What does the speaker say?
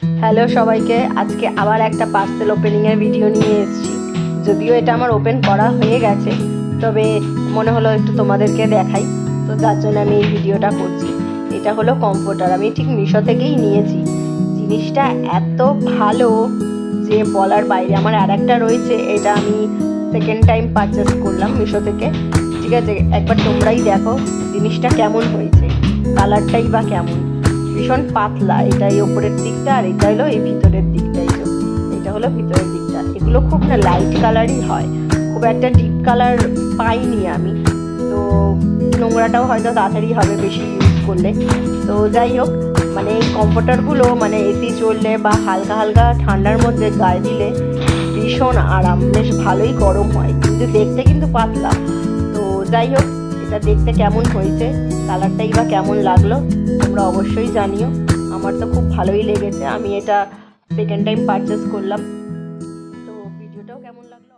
Hello সবাইকে, আজকে আবার একটা পার্সেল ওপেনিংয়ের ভিডিও নিয়ে এসেছি। যদিও এটা আমার ওপেন করা হয়ে গেছে, তবে মনে হলো একটু তোমাদেরকে দেখাই, তো যার জন্য আমি এই ভিডিওটা করছি। এটা হলো কমফোর্টার, আমি ঠিক মিশো থেকেই নিয়েছি। জিনিসটা এত ভালো যে বলার বাইরে। আমার আর একটা রয়েছে, এটা আমি সেকেন্ড টাইম পারচেস করলাম মিশো থেকে। ঠিক আছে, একবার তোমরাই দেখো জিনিসটা কেমন হয়েছে, কালারটাই বা কেমন। ভীষণ পাতলা, এটা এই ওপরের দিকটা, আর এটা হলো এই ভিতরের দিকটাই। এটা হলো ভিতরের দিকটা। এগুলো খুব না লাইট কালারই হয়, খুব একটা ডিপ কালার পাইনি আমি। তো নোংরাটাও হয়তো তাড়াতাড়ি হবে বেশি ইউজ করলে। তো যাই হোক, মানে এই কমফোর্টারগুলো মানে এসি চললে বা হালকা হালকা ঠান্ডার মধ্যে গায়ে দিলে ভীষণ আরাম, বেশ ভালোই গরম হয়, কিন্তু দেখতে কিন্তু পাতলা। তো যাই হোক, এটা দেখতে কেমন হয়েছে, কালারটাই বা কেমন লাগলো তোমরা অবশ্যই জানিও। আমার তো খুব ভালোই লেগেছে, আমি এটা সেকেন্ড টাইম পারচেস করলাম। তো ভিডিওটাও কেমন লাগলো।